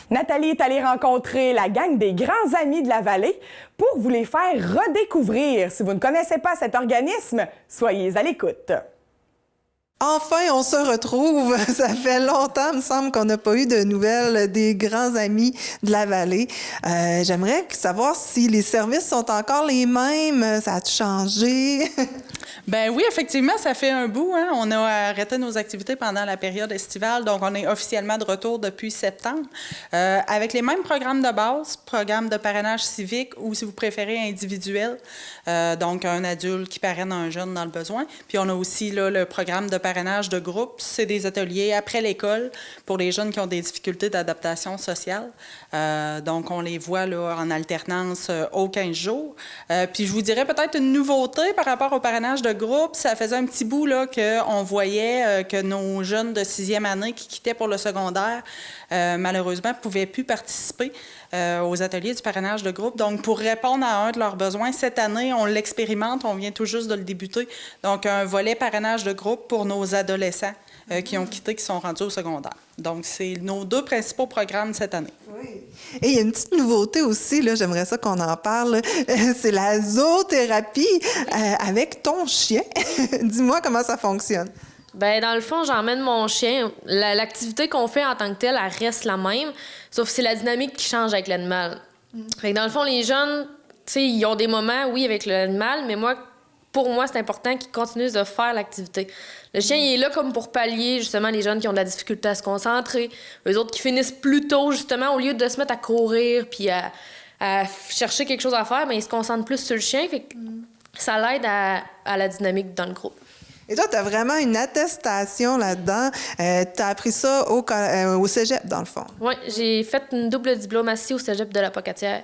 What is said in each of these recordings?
Nathalie est allée rencontrer la gang des grands amis de la vallée pour vous les faire redécouvrir. Si vous ne connaissez pas cet organisme, soyez à l'écoute. Enfin, on se retrouve. Ça fait longtemps, il me semble, qu'on n'a pas eu de nouvelles des grands amis de la vallée. J'aimerais savoir si les services sont encore les mêmes. Ça a changé? Ben oui, effectivement, ça fait un bout. Hein? On a arrêté nos activités pendant la période estivale, donc on est officiellement de retour depuis septembre. Avec les mêmes programmes de base, programme de parrainage civique ou, si vous préférez, individuel. Donc, un adulte qui parraine un jeune dans le besoin. Puis on a aussi là, le programme de parrainage de groupe. C'est des ateliers après l'école pour les jeunes qui ont des difficultés d'adaptation sociale. Donc, on les voit là, en alternance aux 15 jours. Puis je vous dirais peut-être une nouveauté par rapport au parrainage de groupe. Ça faisait un petit bout là, qu'on voyait que nos jeunes de 6e année qui quittaient pour le secondaire, malheureusement, ne pouvaient plus participer aux ateliers du parrainage de groupe. Donc, pour répondre à un de leurs besoins, cette année, on l'expérimente, on vient tout juste de le débuter. Donc, un volet parrainage de groupe pour nos adolescents qui ont quitté, qui sont rendus au secondaire. Donc, c'est nos 2 principaux programmes cette année. Oui. Et il y a une petite nouveauté aussi, là, j'aimerais ça qu'on en parle. C'est la zoothérapie avec ton chien. Dis-moi comment ça fonctionne. Bien, dans le fond, j'emmène mon chien. L'activité qu'on fait en tant que telle, elle reste la même, sauf que c'est la dynamique qui change avec l'animal. Fait que dans le fond, les jeunes, tu sais, ils ont des moments, oui, avec l'animal, mais pour moi, c'est important qu'ils continuent de faire l'activité. Le chien, il est là comme pour pallier, justement, les jeunes qui ont de la difficulté à se concentrer. Eux autres qui finissent plus tôt, justement, au lieu de se mettre à courir puis à chercher quelque chose à faire, mais ils se concentrent plus sur le chien. Fait que ça l'aide à la dynamique dans le groupe. Et toi, tu as vraiment une attestation là-dedans. Tu as appris ça au cégep, dans le fond. Oui, j'ai fait une double diplomatie au cégep de la Pocatière.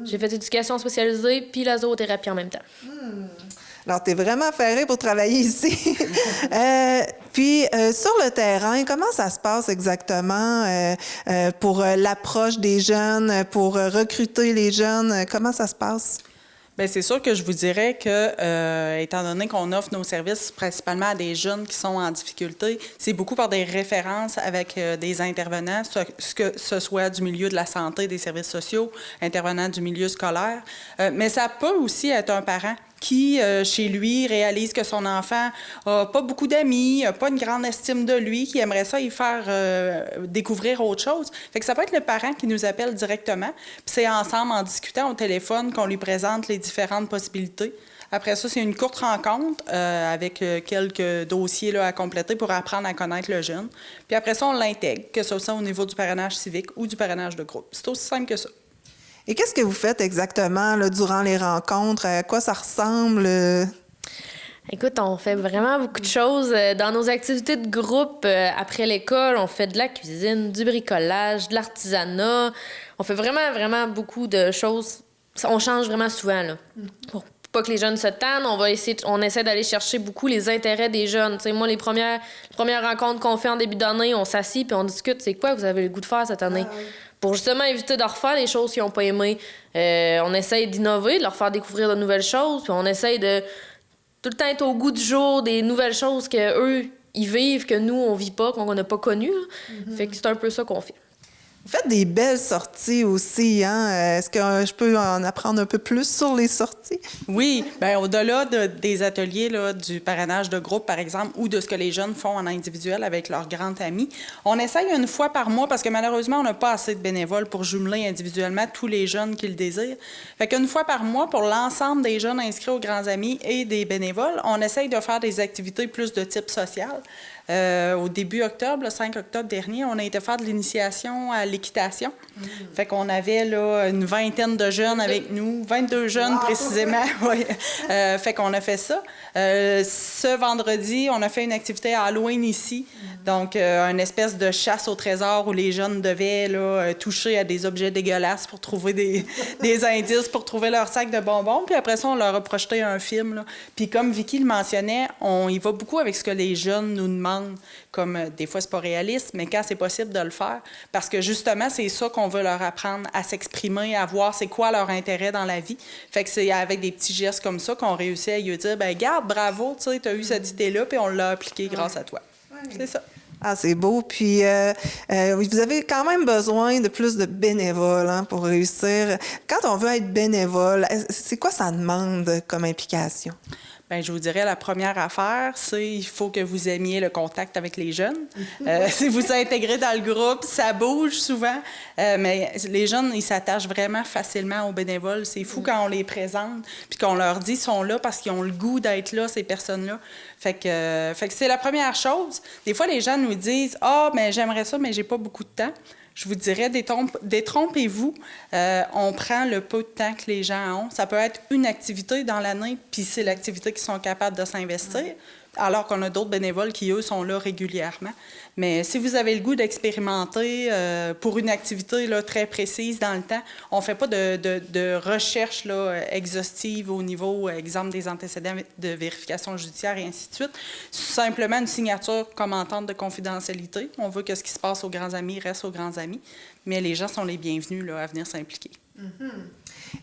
J'ai fait éducation spécialisée puis la zoothérapie en même temps. Alors, tu es vraiment ferré pour travailler ici. Puis, sur le terrain, comment ça se passe exactement pour l'approche des jeunes, pour recruter les jeunes? Comment ça se passe? Bien, c'est sûr que je vous dirais que, étant donné qu'on offre nos services principalement à des jeunes qui sont en difficulté, c'est beaucoup par des références avec des intervenants, que ce soit du milieu de la santé, des services sociaux, intervenants du milieu scolaire. Mais ça peut aussi être un parent qui, chez lui, réalise que son enfant n'a pas beaucoup d'amis, n'a pas une grande estime de lui, qui aimerait ça y faire découvrir autre chose. Fait que ça peut être le parent qui nous appelle directement. Puis c'est ensemble, en discutant au téléphone, qu'on lui présente les différentes possibilités. Après ça, c'est une courte rencontre avec quelques dossiers là, à compléter pour apprendre à connaître le jeune. Puis après ça, on l'intègre, que ce soit au niveau du parrainage civique ou du parrainage de groupe. C'est aussi simple que ça. Et qu'est-ce que vous faites exactement là, durant les rencontres? À quoi ça ressemble? Écoute, on fait vraiment beaucoup de choses. Dans nos activités de groupe, après l'école, on fait de la cuisine, du bricolage, de l'artisanat. On fait vraiment, vraiment beaucoup de choses. On change vraiment souvent, là. Pour pas que les jeunes se tannent, on essaie d'aller chercher beaucoup les intérêts des jeunes. T'sais, moi, les premières rencontres qu'on fait en début d'année, on s'assit puis on discute, c'est quoi que vous avez le goût de faire cette année? Pour justement éviter de refaire les choses qu'ils n'ont pas aimées. On essaye d'innover, de leur faire découvrir de nouvelles choses, puis on essaye de tout le temps être au goût du jour des nouvelles choses qu'eux, ils vivent, que nous, on vit pas, qu'on n'a pas connues. Fait que c'est un peu ça qu'on fait. Vous faites des belles sorties aussi, hein? Est-ce que je peux en apprendre un peu plus sur les sorties? Oui, bien au-delà des ateliers là, du parrainage de groupe, par exemple, ou de ce que les jeunes font en individuel avec leurs grands amis, on essaye une fois par mois, parce que malheureusement, on n'a pas assez de bénévoles pour jumeler individuellement tous les jeunes qui le désirent. Fait qu'une fois par mois, pour l'ensemble des jeunes inscrits aux grands amis et des bénévoles, on essaye de faire des activités plus de type social. Au début octobre, le 5 octobre dernier, on a été faire de l'initiation à l'équitation. Fait qu'on avait là, une vingtaine de jeunes avec nous, 22 jeunes précisément. Ouais. Fait qu'on a fait ça. Ce vendredi, on a fait une activité à Halloween ici. Donc, une espèce de chasse au trésor où les jeunes devaient là, toucher à des objets dégueulasses pour trouver des indices, pour trouver leur sac de bonbons. Puis après ça, on leur a projeté un film. Là. Puis comme Vicky le mentionnait, on y va beaucoup avec ce que les jeunes nous demandent. Comme des fois, c'est pas réaliste, mais quand c'est possible de le faire. Parce que justement, c'est ça qu'on veut leur apprendre, à s'exprimer, à voir c'est quoi leur intérêt dans la vie. Fait que c'est avec des petits gestes comme ça qu'on réussit à lui dire, ben garde, bravo, tu sais, t'as eu cette idée-là, puis on l'a appliquée grâce à toi. Oui, C'est ça. Ah, c'est beau. Puis, vous avez quand même besoin de plus de bénévoles pour réussir. Quand on veut être bénévole, c'est quoi ça demande comme implication? Bien, je vous dirais, la première affaire, c'est il faut que vous aimiez le contact avec les jeunes. Si vous intégrez dans le groupe, ça bouge souvent, mais les jeunes, ils s'attachent vraiment facilement aux bénévoles. C'est fou quand on les présente, puis qu'on leur dit qu'ils sont là parce qu'ils ont le goût d'être là, ces personnes-là. Fait que c'est la première chose. Des fois, les gens nous disent « Ah, mais j'aimerais ça, mais j'ai pas beaucoup de temps. » Je vous dirais, détrompez-vous. On prend le peu de temps que les gens ont. Ça peut être une activité dans l'année, puis c'est l'activité qu'ils sont capables de s'investir, alors qu'on a d'autres bénévoles qui, eux, sont là régulièrement. Mais si vous avez le goût d'expérimenter pour une activité là, très précise dans le temps, on ne fait pas de recherche là, exhaustive au niveau, exemple, des antécédents de vérification judiciaire et ainsi de suite. C'est simplement une signature comme entente de confidentialité. On veut que ce qui se passe aux grands amis reste aux grands amis, mais les gens sont les bienvenus là, à venir s'impliquer.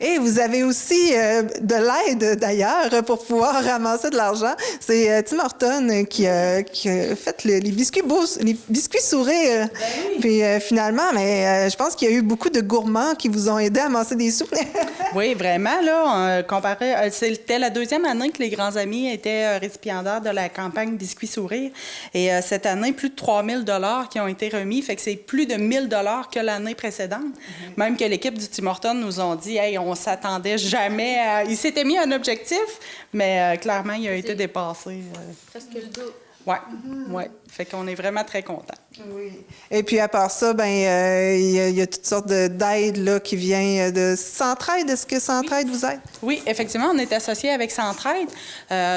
Et vous avez aussi de l'aide, d'ailleurs, pour pouvoir ramasser de l'argent. C'est Tim Horton qui a fait les biscuits sourires. Ben oui. Puis finalement, je pense qu'il y a eu beaucoup de gourmands qui vous ont aidé à amasser des sous. Oui, vraiment. Là, c'était la deuxième année que les Grands Amis étaient récipiendaires de la campagne Biscuits sourires. Et cette année, plus de 3 000 $ qui ont été remis. Fait que c'est plus de 1 000 $ que l'année précédente. Même que l'équipe du Tim Horton nous ont dit, hey, on s'attendait jamais à... Il s'était mis un objectif, mais clairement, il a été dépassé. Presque le double. Oui, ouais. Fait qu'on est vraiment très contents. Oui. Et puis, à part ça, il y a toutes sortes d'aides là, qui viennent de Centraide. Est-ce que Centraide vous aide? Oui, effectivement, on est associé avec Centraide.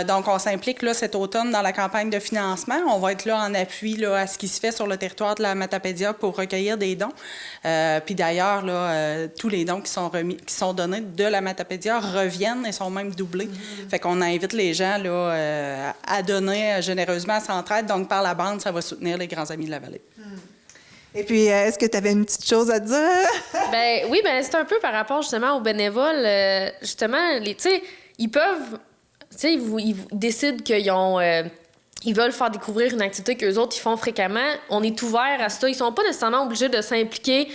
Donc, on s'implique là, cet automne dans la campagne de financement. On va être là en appui là, à ce qui se fait sur le territoire de la Matapédia pour recueillir des dons. Puis d'ailleurs, là, tous les dons qui sont donnés de la Matapédia reviennent et sont même doublés. Fait qu'on invite les gens là, à donner généreusement à Centraide. Donc, par la bande, ça va soutenir les Grands Amis de la Vallée. Et puis, est-ce que tu avais une petite chose à dire? Oui, c'est un peu par rapport justement aux bénévoles. Justement, ils peuvent, ils décident qu'ils ont... ils veulent faire découvrir une activité qu'eux autres, ils font fréquemment. On est ouvert à ça. Ils sont pas nécessairement obligés de s'impliquer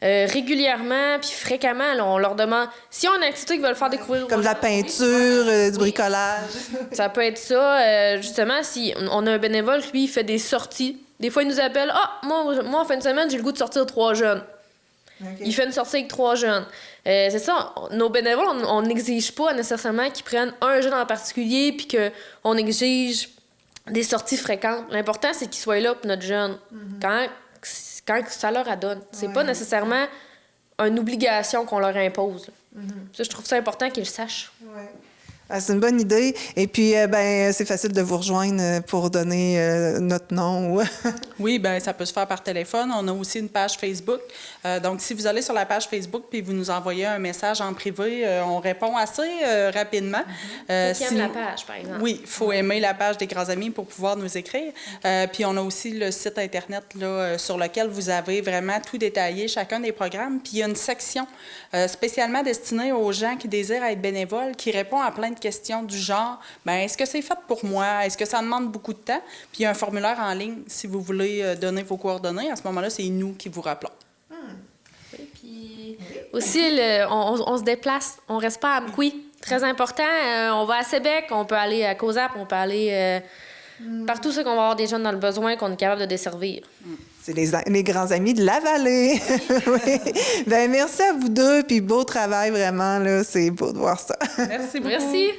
régulièrement puis fréquemment. Là, on leur demande... S'ils ont une activité qu'ils veulent faire découvrir... Comme de la peinture, du bricolage. Ça peut être ça. Justement, si on a un bénévole, lui, il fait des sorties. Des fois, il nous appelle. « moi, en fin de semaine, j'ai le goût de sortir 3 jeunes. » Okay. Il fait une sortie avec 3 jeunes. C'est ça, nos bénévoles, on n'exige pas nécessairement qu'ils prennent un jeune en particulier puis qu'on exige des sorties fréquentes. L'important, c'est qu'ils soient là pour notre jeune. Quand ça leur adonne. C'est pas nécessairement une obligation qu'on leur impose. Ça, je trouve ça important qu'ils le sachent. Ouais. C'est une bonne idée. Et puis, c'est facile de vous rejoindre pour donner notre nom. Oui, ça peut se faire par téléphone. On a aussi une page Facebook. Donc, si vous allez sur la page Facebook puis vous nous envoyez un message en privé, on répond assez rapidement. Il faut qu'il aime la page, par exemple. Oui, il faut aimer la page des Grands Amis pour pouvoir nous écrire. Puis, on a aussi le site Internet là, sur lequel vous avez vraiment tout détaillé, chacun des programmes. Puis, il y a une section spécialement destinée aux gens qui désirent être bénévoles, qui répond à plein de questions du genre, est-ce que c'est fait pour moi? Est-ce que ça demande beaucoup de temps? Puis il y a un formulaire en ligne si vous voulez donner vos coordonnées. À ce moment-là, c'est nous qui vous rappelons. Oui, puis aussi, on se déplace. On ne reste pas à Amqui. Très important. On va à Sébec, on peut aller à COSAP, on peut aller partout ça qu'on va avoir des jeunes dans le besoin qu'on est capable de desservir. C'est les Grands Amis de la Vallée. Oui. Merci à vous deux, puis beau travail, vraiment. Là, c'est beau de voir ça. Merci beaucoup. Merci.